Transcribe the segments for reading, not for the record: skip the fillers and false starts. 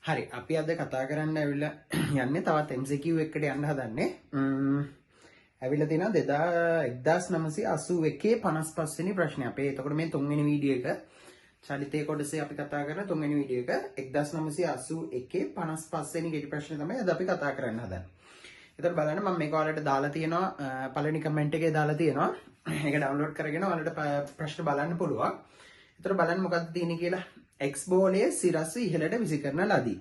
හරි අපි අද කතා කරන්න ඇවිල්ලා යන්නේ තවත් MCQ එකකට යන්න හදන්නේ. ඇවිල්ලා තියෙනවා 1981 55 වෙනි ප්‍රශ්නේ. අපේ එතකොට මේ තුන්වෙනි වීඩියෝ එක චලිතයේ කොටසේ අපි කතා කරන තුන්වෙනි වීඩියෝ එක 1981 55 වෙනි ගෙඩි ප්‍රශ්නේ තමයි අද අපි කතා කරන්න හදන්නේ. එතකොට බලන්න මම මේක ඔයාලට දාලා තියෙනවා පළවෙනි කමෙන්ට් එකේ දාලා තියෙනවා. ඒක ඩවුන්ලෝඩ් කරගෙන ඔයාලට ප්‍රශ්න බලන්න පුළුවන්. එතකොට බලන්න මොකක්ද තියෙන්නේ කියලා. X බෝලය සිරස ඉහළට විසි කරන ලදී.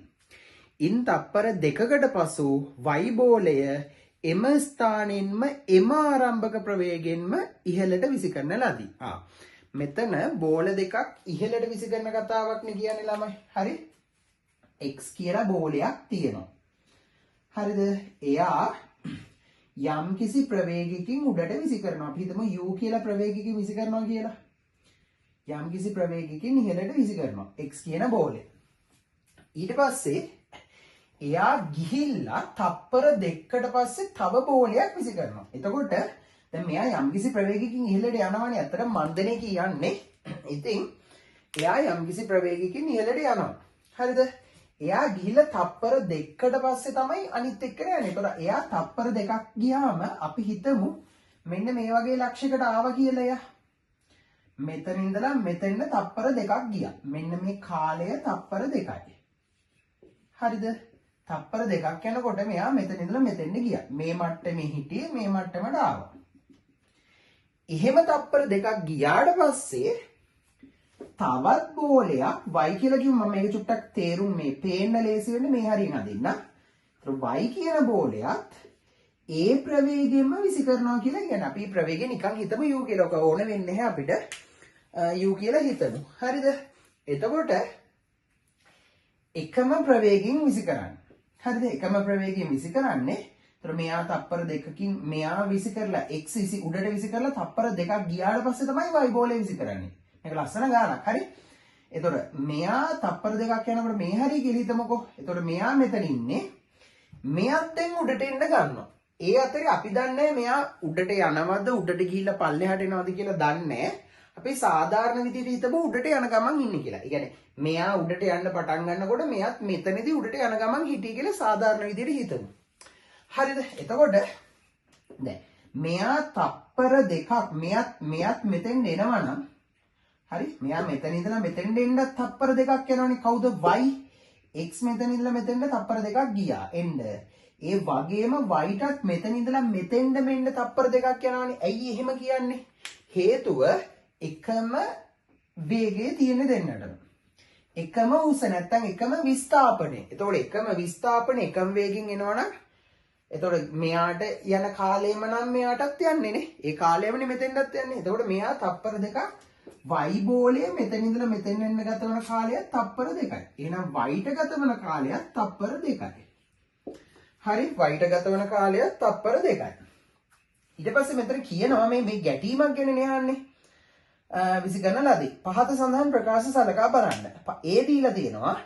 ඉන් තප්පර දෙකකට පසු Y බෝලය එම ස්ථානෙන්ම එම ආරම්භක ප්‍රවේගයෙන්ම ඉහළට විසි කරන ලදී. මෙතන බෝල දෙකක් ඉහළට විසි කරන කතාවක් නේ කියන්නේ ළමයි. හරි? X කියලා බෝලයක් තියෙනවා. හරිද? එයා යම් කිසි ප්‍රවේගයකින් උඩට විසි කරනවා. අපි හිතමු U කියලා ප්‍රවේගයකින් විසි කරනවා කියලා. යම් කිසි ප්‍රවේගයකින් ඉහළට විසි කරනවා x කියන බෝලය. ඊට පස්සේ එයා ගිහිල්ලා තප්පර දෙකකට පස්සේ තව බෝලයක් විසි කරනවා. එතකොට දැන් මෙයා යම් කිසි ප්‍රවේගයකින් ඉහළට යනවානේ. අතට මන්දනේ කියන්නේ. ඉතින් එයා යම් කිසි ප්‍රවේගයකින් ඉහළට යනවා. හරිද? එයා ගිහිල්ලා තප්පර දෙකකට පස්සේ තමයි අනිත් එක්කන යන්නේ. ඒතකොට එයා තප්පර දෙකක් ගියාම අපි හිතමු මෙන්න මේ වගේ ලක්ෂයකට ආවා කියලා එයා. මෙතන ඉඳලා මෙතෙන්ට තප්පර දෙකක් ගියා. මෙන්න මේ කාලය තප්පර දෙකයි. හරිද? තප්පර දෙකක් යනකොට මෙයා මෙතන ඉඳලා මෙතෙන්ට ගියා. මේ මට්ටමේ හිටියේ මේ මට්ටමට ආවා. එහෙම තප්පර දෙකක් ගියාට පස්සේ තවත් බෝලයක් y කියලා කිව්වම මම මේක චුට්ටක් තේරුම් මේ පේන්න ලේසි වෙන්න මේ හරියට අදින්න. ඒතර y කියන බෝලයත් ඒ ප්‍රවේගයෙන්ම විසි කරනවා කියලා කියන්නේ. අපි ප්‍රවේගය නිකන් හිතමු u කියලා. ඔක ඕන වෙන්නේ නැහැ අපිට. u කියලා හිතමු. හරිද? එතකොට එකම ප්‍රවේගයෙන් විසි කරන්නේ. හරිද? එකම ප්‍රවේගයෙන් විසි කරන්නේ. ඒතර මෙයා තප්පර දෙකකින් මෙයා විසි කරලා x විසි උඩට විසි කරලා තප්පර දෙකක් ගියාට පස්සේ තමයි y බෝලේ විසි කරන්නේ. මේක ලස්සන ගානක්. හරි? එතකොට මෙයා තප්පර දෙකක් යනකොට මේ හරිය කියලා හිතමුකෝ. එතකොට මෙයා මෙතන ඉන්නේ. මෙයාත් දැන් උඩට එන්න ගන්නවා. ඒ අතරේ අපි දන්නේ මෙයා උඩට යනවද උඩට ගිහිල්ලා පල්ලෙහාට එනවද කියලා දන්නේ. අපි සාධාරණ විදිහට හිතමු උඩට යන ගමන් ඉන්නේ කියලා. ඒ කියන්නේ මෙයා උඩට යන්න පටන් ගන්නකොට මෙයාත් මෙතනදී උඩට යන ගමන් හිටිය කියලා සාධාරණ විදිහට හිතමු. හරිද? එතකොට දැන් මෙයා තප්පර දෙකක් මෙයාත් මෙතෙන් එනවනම් හරි මෙයා මෙතන ඉඳලා මෙතෙන්ට එන්න තප්පර දෙකක් යනවනේ. කවුද? y x මෙතන ඉඳලා මෙතෙන්ට තප්පර දෙකක් ගියා එන්න. ඒ වගේම y-ටත් මෙතන ඉඳලා මෙතෙන්ට මෙන්න තප්පර දෙකක් යනවනේ. ඇයි එහෙම කියන්නේ? හේතුව එකම වේගයේ තියෙන දෙන්නටම. එකම උස නැත්තම් එකම විස්ථාපනය. එතකොට එකම විස්ථාපනය එකම වේගෙන් එනවනම් එතකොට මෙයාට යන කාලෙම නම් මෙයාටත් යන්නේ නේ. ඒ කාලෙමනේ මෙතෙන්ටත් යන්නේ. එතකොට මෙයා තප්පර දෙකක් y බෝලය මෙතන ඉඳලා මෙතෙන් එන්න ගත වන කාලයත් තප්පර දෙකයි. එහෙනම් y-ට ගත වන කාලයත් තප්පර දෙකයි. හරි? y-ට ගත වන කාලයත් තප්පර දෙකයි. ඊට පස්සේ මෙතන කියනවා මේ ගැටීමක් ගැන නෙහන්නේ. විසි කරන ලදී. පහත සඳහන් ප්‍රකාශ සලකා බලන්න. ඒ දීලා තියෙනවා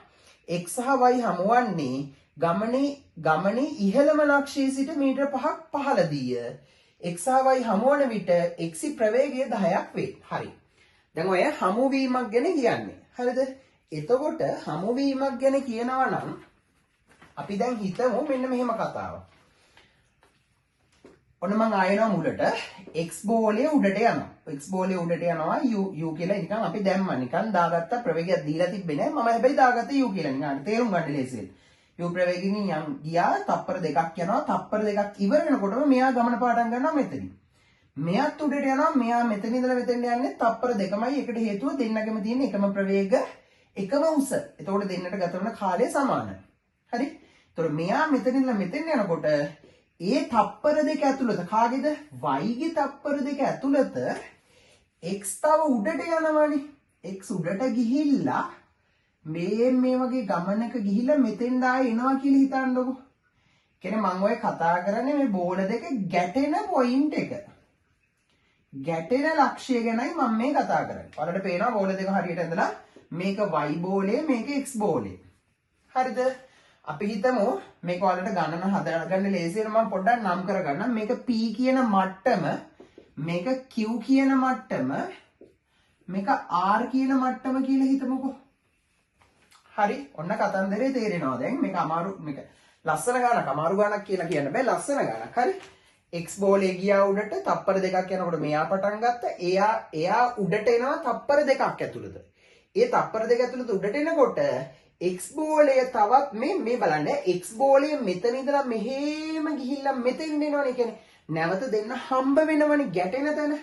x සහ y හමුවන්නේ ගමනේ ඉහළම ලක්ෂයේ සිට මීටර 5ක් පහළදීය. x සහ y හමුවන විට x ප්‍රවේගය 10ක් වේ. හරි. දැන් ඔය හමුවීමක් ගැන කියන්නේ. හරිද? එතකොට හමුවීමක් ගැන කියනවා නම් අපි දැන් හිතමු මෙන්න මෙහෙම කතාවක්. ඔන්න මම ආයෙනවා මුලට x බෝලය උඩට යනවා. x බෝලය උඩට යනවා u කියලා නිකන් අපි දැම්මා. නිකන් දාගත්ත ප්‍රවේගයක් දීලා තිබ්බේ නෑ. මම හැබැයි දාගත්තේ u කියලා. නිකන් තේරුම් ගන්න ලේසියෙන්. u ප්‍රවේගයෙන් යම් ගියා තප්පර දෙකක් යනවා. තප්පර දෙකක් ඉවර වෙනකොටම මෙයා ගමන පාඩම් ගන්නවා මෙතනින්. මෙයාත් උඩට යනවා. මෙයා මෙතන ඉඳලා මෙතෙන්ට යන්නේ තප්පර දෙකමයි. ඒකට හේතුව දෙන්නගෙම තියෙන එකම ප්‍රවේග එකම උස. එතකොට දෙන්නට ගත වෙන කාලය සමානයි. හරි? එතකොට මෙයා මෙතන ඉඳලා මෙතෙන් යනකොට ඒ තප්පර දෙක ඇතුළත කාගේද? y ගේ තප්පර දෙක ඇතුළත x තව උඩට යනවානේ. x උඩට ගිහිල්ලා මේ වගේ ගමනක ගිහිල්ලා මෙතෙන් ආයෙ එනවා කියලා හිතන්නකො. කියන්නේ මම ඔය කතා කරන්නේ මේ බෝල දෙක ගැටෙන පොයින්ට් එක. ගැටෙන ලක්ෂය ගැනයි මම මේ කතා කරන්නේ. ඔයාලට පේනවා බෝල දෙක හරියට ඇඳලා මේක y බෝලය මේක x බෝලය. හරිද? අපි හිතමු මේක ඔයාලට ගණන හදාගන්න ලේසියෙන් මම පොඩ්ඩක් නම් කරගන්නම්. මේක p කියන මට්ටම, මේක q කියන මට්ටම, මේක r කියන මට්ටම කියලා හිතමුකෝ. හරි ඔන්න කතන්දරේ තේරෙනවා දැන් මේක අමාරු මේක ලස්සන ගානක් අමාරු ගානක් කියලා කියන්න බෑ ලස්සන ගානක් හරි x බෝලේ ගියා උඩට තප්පර දෙකක් යනකොට මෙයා පටන් ගත්තා එයා උඩට එනවා තප්පර දෙකක් ඇතුළත ඒ තප්පර දෙක ඇතුළත උඩට එනකොට x බෝලය තවත් මේ බලන්න x බෝලය මෙතන ඉඳලා මෙහෙම ගිහිල්ලා මෙතෙන් එනවනේ කියන්නේ නැවත දෙන්න හම්බ වෙනවනේ ගැටෙන තැන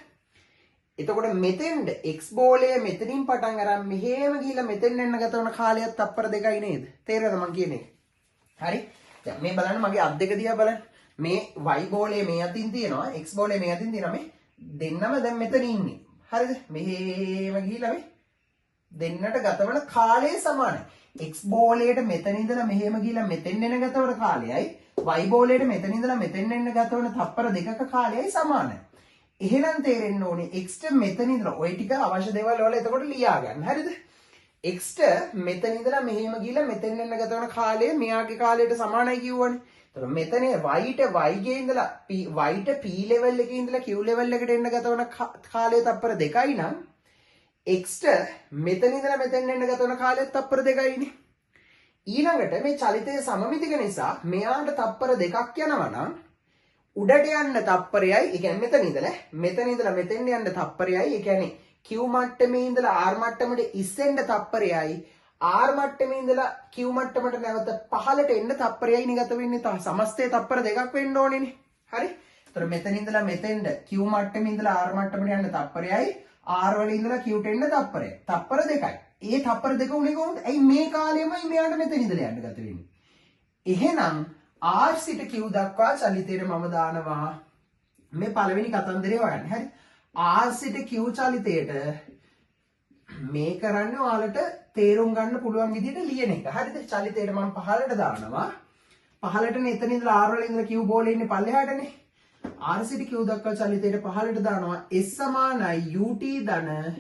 එතකොට මෙතෙන්ද x බෝලය මෙතනින් පටන් අරන් මෙහෙම ගිහිල්ලා මෙතෙන් එන්න ගත වන කාලයත් තප්පර දෙකයි නේද තේරෙනවද මම කියන්නේ හරි දැන් මේ බලන්න මගේ අත් දෙක දිහා බලන්න මේ y බෝලය මේ අතින් තියෙනවා x බෝලය මේ අතින් තියෙනවා මේ දෙන්නම දැන් මෙතන ඉන්නේ හරිද මෙහෙම ගිහිල්ලා මේ දෙන්නට ගතවන කාලය සමානයි x බෝලයට මෙතන ඉඳලා මෙහෙම ගිහිල්ලා මෙතෙන් එන ගතවන කාලයයි y බෝලයට මෙතන ඉඳලා මෙතෙන් එන්න ගතවන තප්පර දෙකක කාලයයි සමානයි එහෙනම් තේරෙන්න ඕනේ x ට මෙතන ඉඳලා ওই ටික අවශ්‍ය දේවල් වල එතකොට ලියා ගන්න හරිද x ට මෙතන ඉඳලා මෙහෙම ගිහිල්ලා මෙතෙන් එන්න ගතවන කාලය මෙයාගේ කාලයට සමානයි කියවනේ එතකොට මෙතන y ට y ගේ ඉඳලා y ට p level එකේ ඉඳලා q level එකට එන්න ගතවන කාලය තප්පර දෙකයි නම් x ට මෙතන ඉඳලා මෙතෙන් එන්න ගතවන කාලයත් තප්පර දෙකයිනේ ඊළඟට මේ චලිතයේ සමමිතික නිසා මෙයාට තප්පර දෙකක් යනවා නම් උඩට යන්න තප්පරයයි ඒ කියන්නේ මෙතන ඉඳලා මෙතෙන් යන්න තප්පරයයි ඒ කියන්නේ q මට්ටමේ ඉඳලා r මට්ටමට ඉස්සෙන්න තප්පරයයි r මට්ටමේ ඉඳලා q මට්ටමට නැවත පහළට එන්න තප්පරයයි නිගත වෙන්නේ සමස්තය තප්පර දෙකක් වෙන්න ඕනේනේ හරි එතකොට මෙතන ඉඳලා මෙතෙන්ද q මට්ටමේ ඉඳලා r මට්ටමට යන්න තප්පරයයි r වල ඉඳලා q ට එන්න තප්පරයයි තප්පර දෙකයි ඒ තප්පර දෙක උනේ කොහොමද ඇයි මේ කාලෙමයි මෙයාට මෙතන ඉඳලා යන්න ගත වෙන්නේ එහෙනම් R සිට Q දක්වා චලිතයට මම දානවා මේ පළවෙනි කතන්දරේ හොයන්න. හරි. R සිට Q චලිතයට මේ කරන්නේ ඔයාලට තේරුම් ගන්න පුළුවන් විදිහට ලියන එක. හරිද? චලිතයට මම පහළට දානවා. පහළටනේ එතන ඉඳලා R වල ඉඳලා Q බෝලේ ඉන්නේ පල්ලෙහාටනේ. R සිට Q දක්වා චලිතයට පහළට දානවා S සමානයි UT ධන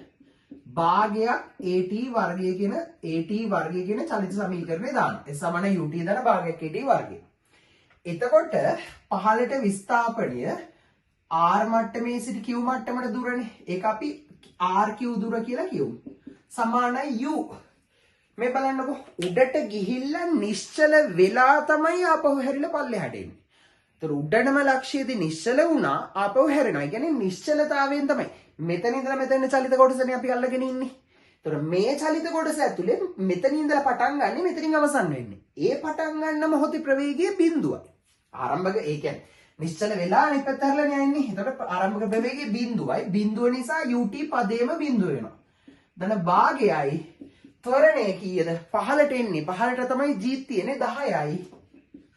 භාගයක් AT වර්ගය කියන චලිත සමීකරණය දානවා. S සමානයි UT ධන භාගයක් AT වර්ගය. එතකොට පහළට විස්ථාපනය R මට්ටමේ සිට Q මට්ටමට දුරනේ. ඒක අපි RQ දුර කියලා කියමු. සමානයි U. මේ බලන්නකො උඩට ගිහිල්ලා නිශ්චල වෙලා තමයි ආපහු හැරිලා පල්ලෙහාට එන්නේ. ඒතර උඩටම ලක්ෂයේදී නිශ්චල වුණා ආපහු හැරෙනවා. ඒ කියන්නේ නිශ්චලතාවයෙන් තමයි. මෙතන ඉඳලා මෙතන චලිත කොටසනේ අපි අල්ලගෙන ඉන්නේ. ඒතර මේ චලිත කොටස ඇතුලේ මෙතන ඉඳලා පටන් ගන්න මෙතනින් අවසන් වෙන්නේ. ඒ පටන් ගන්න මොහොතේ ප්‍රවේගය බිඳුවයි. ආරම්භක ඒ කියන්නේ නිශ්චල වෙලා අනිත් පැත්ත හැරලා යන්නේ. එතකොට ආරම්භක ප්‍රවේගය බිඳුවයි. බිඳුව නිසා UT පදේම බිඳුව වෙනවා. ධන භාගයයි ත්වරණය කීයද? පහළට එන්නේ. පහළට තමයි g තියෙන්නේ 10යි.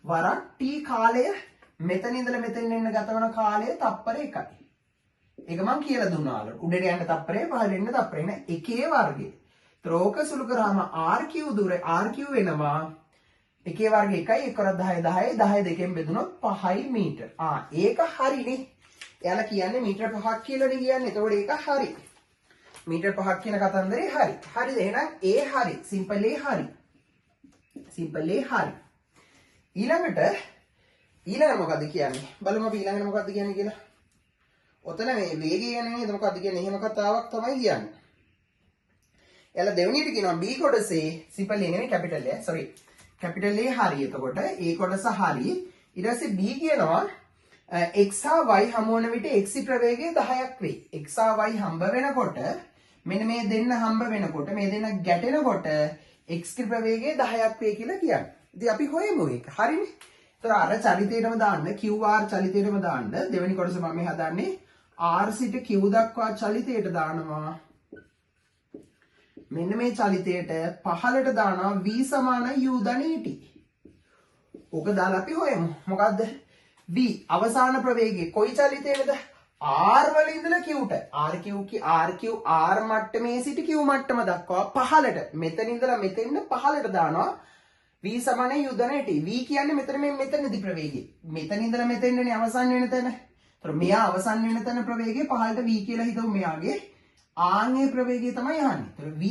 වරක් t කාලය මෙතන ඉඳලා මෙතෙන් එන්න ගතවන කාලය තප්පර 1යි. ඒක මම කියලා දුන්නා. උඩට යන්න තප්පරේ පහළට එන්න තප්පරේ නේ එකේ වර්ගය. ත්‍රෝක සුළු කරාම RQ දුර RQ වෙනවා එකේ වර්ගය 1යි 1 10 10 10 දෙකෙන් බෙදුනොත් 5යි මීටර. ඒක හරිනේ. එයාලා කියන්නේ මීටර 5ක් කියලානේ කියන්නේ. එතකොට ඒක හරි. මීටර 5ක් කියන කතන්දරේ හරි. හරිද? එහෙනම් ඒ හරි. සිම්පල් ඒ හරි. සිම්පල් ඒ හරි. ඊළඟ මොකද්ද කියන්නේ? බලමු අපි ඊළඟට මොකද්ද කියන්නේ කියලා. ඔතන මේ වේගය ගැන නේද මොකද්ද කියන්නේ? එහෙම කතාවක් තමයි කියන්නේ. එයාලා දෙවෙනියට කියනවා B කොටසේ සිම්පල් ඒ නෙමෙයි capital A. Sorry. Capital A හරි. එතකොට A කොටස හරි. ඊට පස්සේ B කියනවා x හා y හමු වන විට x ප්‍රවේගය 10ක් වෙයි. x හා y හම්බ වෙනකොට මෙන්න මේ දෙන්න හම්බ වෙනකොට මේ දෙන්න ගැටෙනකොට x ප්‍රවේගය 10ක් වෙයි කියලා කියන්නේ. ඉතින් අපි හොයමු ඒක. හරිනේ. ඒතර අර චලිතේටම දාන්න QR චලිතේටම දාන්න දෙවෙනි කොටස මම මේ හදන්නේ R සිට Q දක්වා චලිතයට දානවා. මෙන්න මේ චලිතයට පහළට දානවා v සමානයි u ධන et. ඕක දාලා අපි හොයමු. මොකද්ද? v අවසාන ප්‍රවේගය කොයි චලිතයේද? r වල ඉඳලා q ට. RQ R මට්ටමේ සිට q මට්ටම දක්වා පහළට මෙතන ඉඳලා මෙතෙන්න පහළට දානවා v සමානයි u ධන et. v කියන්නේ මෙතනදී ප්‍රවේගය. මෙතන ඉඳලා මෙතෙන්නනේ අවසන් වෙන තැන. ඒතර මෙයා අවසන් වෙන තැන ප්‍රවේගය පහළට v කියලා හිතමු මෙයාගේ. ආන්ගේ ප්‍රවේගය තමයි අහන්නේ. ඒතර v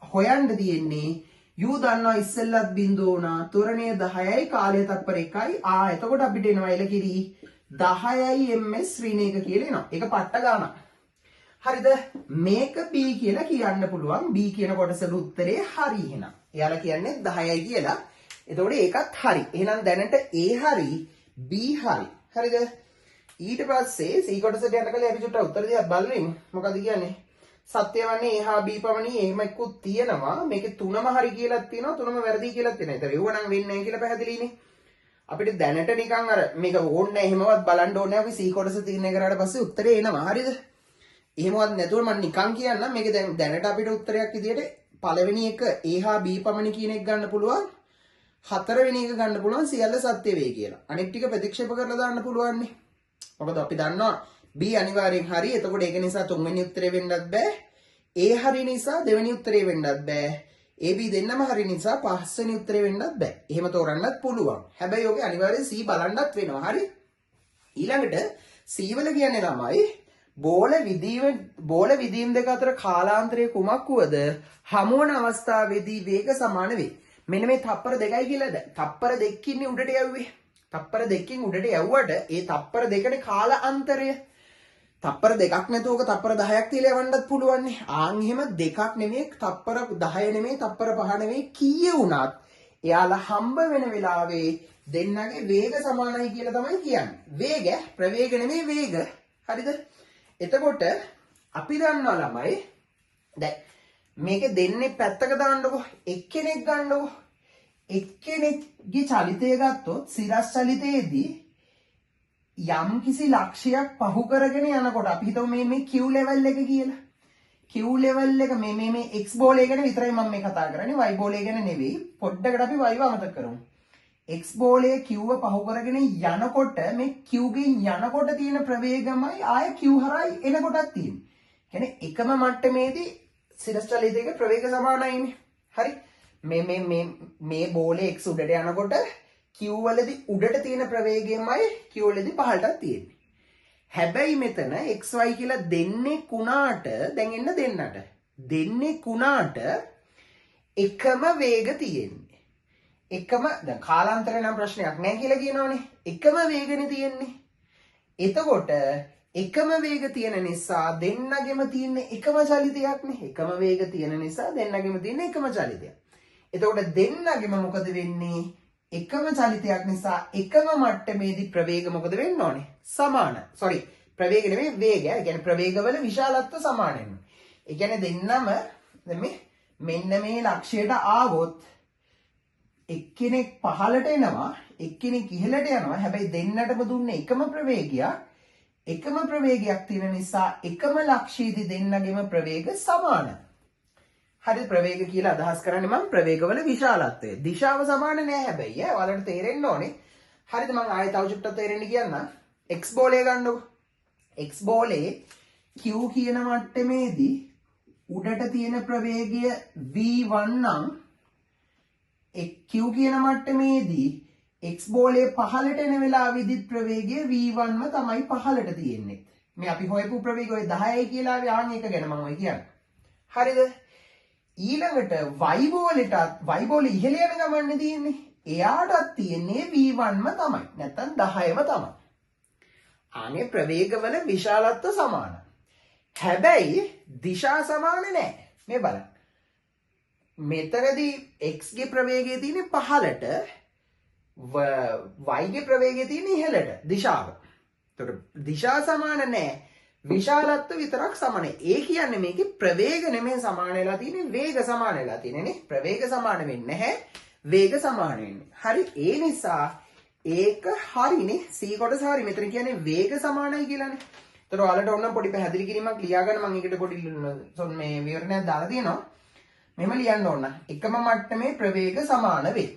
හොයන්න තියෙන්නේ u දන්නවා ඉස්සෙල්ලත් බිඳුව වුණා. ත්වරණය 10යි කාලය තත්පර 1යි. එතකොට අපිට එනවා එලකිරි 10යි ms ඍණ 1 කියලා එනවා. ඒක පට්ට ගානක්. හරිද? මේක B කියලා කියන්න පුළුවන්. B කියන කොටසට උත්තරේ හරි එහෙනම්. එයාලා කියන්නේ 10යි කියලා. එතකොට ඒකත් හරි. එහෙනම් දැනට A හරි B හරි. හරිද? ඊට පස්සේ C කොටසට යන කලින් අපි චුට්ටක් උත්තර දිහා බලමු. මොකද කියන්නේ? සත්‍ය වන්නේ A හා B පමණි. එහෙම එක්කුත් තියෙනවා. මේකේ තුනම හරි කියලාත් තියෙනවා. තුනම වැරදි කියලාත් තියෙනවා. ඒතර ඒව නම් වෙන්නේ නැහැ කියලා පැහැදිලිනේ. අපිට දැනට නිකන් අර මේක ඕනේ නැහැ එහෙමවත් බලන්න ඕනේ නැහැ. අපි C කොටස තීරණය කරාට පස්සේ උත්තරේ එනවා. හරිද? එහෙමවත් නැතුව මම නිකන් කියන්නම්. මේක දැනට අපිට උත්තරයක් විදියට පළවෙනි එක A හා B පමණි කියන එක ගන්න පුළුවන්. හතරවෙනි එක ගන්න පුළුවන් සියල්ල සත්‍ය වේ කියලා. අනිත් ටික ප්‍රතික්ෂේප කරලා දාන්න පුළුවන් නේ. මොකද අපි දන්නවා B අනිවාර්යෙන් හරි. එතකොට ඒක නිසා තුන්වෙනි උත්තරේ වෙන්නත් බෑ. A හරි නිසා දෙවෙනි උත්තරේ වෙන්නත් බෑ. AB දෙන්නම හරි නිසා පස්වෙනි උත්තරේ වෙන්නත් බෑ. එහෙම තෝරන්නත් පුළුවන්. හැබැයි ඔගේ අනිවාර්යෙන් C බලන්නත් වෙනවා. හරි. ඊළඟට C වල කියන්නේ තමයි බෝල විදීම් දෙක අතර කාලාන්තරය කුමක් වුවද හමුවන අවස්ථාවේදී වේග සමාන වේ. මෙන්න මේ තප්පර 2යි කියලා දැන්. තප්පර 2කින් උඩට යවුවේ. තප්පර 2කින් උඩට යවුවට ඒ තප්පර 2නේ කාලාන්තරය. තප්පර 2ක් නැතුව ඔක තප්පර 10ක් තියලා යවන්නත් පුළුවන් නේ. ආන් එහෙම දෙකක් නෙමෙයි තප්පර 10 නෙමෙයි තප්පර 5 නෙමෙයි කීයේ වුණත් එයාලා හම්බ වෙන වෙලාවේ දෙන්නගේ වේග සමානයි කියලා තමයි කියන්නේ. වේග ප්‍රවේග නෙමෙයි වේග. හරිද? එතකොට අපි දන්නවා ළමයි දැන් මේක දෙන්නේ පැත්තක දාන්නකො එක්කෙනෙක් ගන්නකො එක්කෙනෙක්ගේ චලිතය ගත්තොත් සිරස් චලිතයේදී යම් කිසි ලක්ෂයක් පහු කරගෙන යනකොට අපි හිතමු මේ Q level එක කියලා. Q level එක මේ X බෝලය ගැන විතරයි මම මේ කතා කරන්නේ Y බෝලය ගැන නෙවෙයි. පොඩ්ඩකට අපි Y අමතක කරමු. X බෝලය Q පහු කරගෙන යනකොට මේ Q ගෙන් යනකොට තියෙන ප්‍රවේගමයි ආය Q හරහා එනකොටත් තියෙන්නේ. කියන්නේ එකම මට්ටමේදී සිරස් චලිතයක ප්‍රවේග සමානයිනේ. හරි. මේ බෝලේ X උඩට යනකොට Q වලදී උඩට තියෙන ප්‍රවේගයමයි Q වලදී පහළටත් තියෙන්නේ. හැබැයි මෙතන XY කියලා දෙන්නේ කුණාට දැන් එන්න දෙන්නට. දෙන්නේ කුණාට එකම වේග තියෙන්නේ. එකම දැන් කාලාන්තරේ නම් ප්‍රශ්නයක් නැහැ කියලා කියනවනේ. එකම වේගනේ තියෙන්නේ. එතකොට එකම වේග තියෙන නිසා දෙන්නගෙම තියෙන එකම චලිතයක්නේ. එකම වේග තියෙන නිසා දෙන්නගෙම තියෙන එකම චලිතයක්. එතකොට දෙන්නගෙම මොකද වෙන්නේ? එකම චලිතයක් නිසා එකම මට්ටමේදී ප්‍රවේග මොකද වෙන්න ඕනේ? සමාන. sorry ප්‍රවේග නෙමෙයි වේගය. ඒ කියන්නේ ප්‍රවේගවල විශාලත්ව සමාන වෙනවා. ඒ කියන්නේ දෙන්නම දැන් මෙන්න මේ ලක්ෂයට ආවොත් එක්කෙනෙක් පහළට එනවා එක්කෙනෙක් ඉහළට යනවා. හැබැයි දෙන්නටම දුන්නේ එකම ප්‍රවේගයක්. එකම ප්‍රවේගයක් තියෙන නිසා එකම ලක්ෂයේදී දෙන්නගෙම ප්‍රවේග සමාන. හරි ප්‍රවේග කියලා අදහස් කරන්නේ මම ප්‍රවේගවල විශාලත්වය. දිශාව සමාන නෑ හැබැයි ඔයාලට තේරෙන්න ඕනේ. හරිද මම ආයෙ තව චුට්ටක් තේරෙන්න කියන්නම්. X බෝලය ගන්නකො. X බෝලේ Q කියන මට්ටමේදී උඩට තියෙන ප්‍රවේගය v1 නම් Q කියන මට්ටමේදී X බෝලේ පහළට එන වෙලාවෙදිත් ප්‍රවේගය v1ම තමයි පහළට තියෙන්නේ. මේ අපි හොයපු ප්‍රවේගය 10යි කියලා ආන් එක ගැන මම කියන්නේ. හරිද? ඊළඟට y බෝලේ ඉහළ යන ගමන්නේ තියෙන්නේ. එයාටත් තියෙන්නේ v1ම තමයි. නැත්තම් 10ම තමයි. ආනේ ප්‍රවේගවල විශාලත්ව සමාන. හැබැයි දිශා සමාන නැහැ. මේ බලන්න. මෙතනදී x ගේ ප්‍රවේගය තියෙන්නේ පහළට y ගේ ප්‍රවේගය තියෙන්නේ ඉහළට දිශාව. එතකොට දිශා සමාන නැහැ. විශාලත්ව විතරක් සමානයි. ඒ කියන්නේ මේකේ ප්‍රවේග නෙමෙයි සමාන වෙලා තියෙන්නේ වේග සමාන වෙලා තියෙන්නේ නේ. ප්‍රවේග සමාන වෙන්නේ නැහැ. වේග සමාන වෙන්නේ. හරි ඒ නිසා ඒක හරිනේ. C කොටස හරි. මෙතන කියන්නේ වේග සමානයි කියලානේ. ඒතර ඔයාලට ඕන පොඩි පැහැදිලි කිරීමක් ලියා ගන්න මම ඒකට පොඩි මේ විවරණයක් දාලා තියෙනවා. මෙහෙම ලියන්න ඕන. එකම මට්ටමේ ප්‍රවේග සමාන වේ.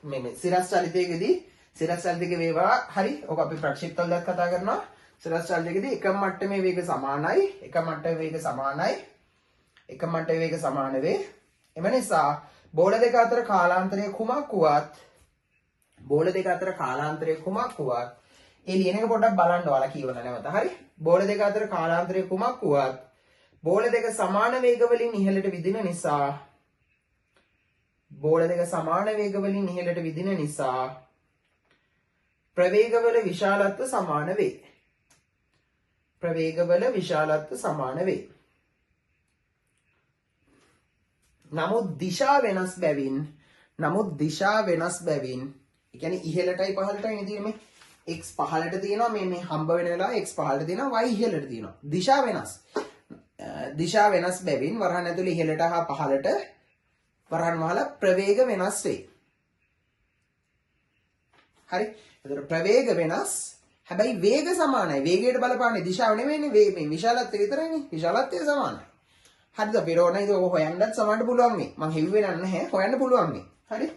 මේ සිරස් චලිතයකදී සිරස් චලිතයේ වේවා හරි. ඔක අපි ප්‍රක්ෂිප්තවල දැක් කතා කරනවා. සිරස් චලිතයකදී එකම මට්ටමේ වේග සමානයි. එකම මට්ටමේ වේග සමානයි. එකම මට්ටමේ වේග සමාන වේ. එම නිසා බෝල දෙක අතර කාලාන්තරය කුමක් වුවත් බෝල දෙක අතර කාලාන්තරය කුමක් වුවත් ඒ ලියන එක පොඩ්ඩක් බලන්න ඔයාලා කියවන නැවත හරි. බෝල දෙක අතර කාලාන්තරය කුමක් වුවත් බෝල දෙක සමාන වේග වලින් ඉහළට විදින නිසා බෝල දෙක සමාන වේග වලින් ඉහළට විදින නිසා ප්‍රවේගවල විශාලත්ව සමාන වේ. ප්‍රවේගවල විශාලත්ව සමාන වේ. නමුත් දිශා වෙනස් බැවින් ඒ කියන්නේ ඉහළටයි පහළටයි නේද මේ x පහළට තියෙනවා මේ හම්බ වෙන වෙලාව x පහළට තියෙනවා y ඉහළට තියෙනවා. දිශා වෙනස් බැවින් වරහන් ඇතුලේ ඉහළට හා පහළට වරහන් වහල ප්‍රවේග වෙනස් වේ. හරි. එතකොට ප්‍රවේග වෙනස් හැබැයි වේග සමානයි. වේගයට බලපාන්නේ දිශාව නෙවෙයිනේ මේ විශාලත්වය විතරයිනේ. විශාලත්වය සමානයි. හරිද? අපිට ඕන ඒක හොයන්නත් සමහරට පුළුවන් මේ. මං හෙව්වේ නැහැ. හොයන්න පුළුවන් මේ. හරි?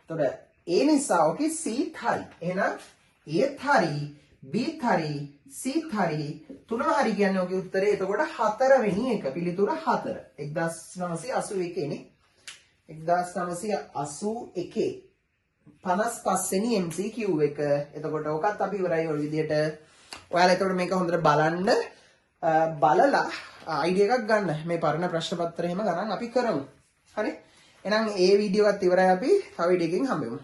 එතකොට ඒ නිසා ඔකේ c හරි. එහෙනම් ඒත් හරි, බීත් හරි, සීත් හරි, තුනම හරි කියන්නේ ඔකේ උත්තරේ. එතකොට 4 වෙනි එක. පිළිතුර 4. 1981 නේ. 1981 55 වෙනි MCQ එක. එතකොට ඔකත් අපි ඉවරයි ඔය විදිහට. ඔයාලා එතකොට මේක හොඳට බලන්න බලලා අයිඩියා එකක් ගන්න. මේ පරණ ප්‍රශ්න පත්‍රය එහෙම ගණන් අපි කරමු. හරි? එහෙනම් ඒ වීඩියෝ එකත් ඉවරයි අපි තව වීඩියෝ එකකින් හම්බෙමු.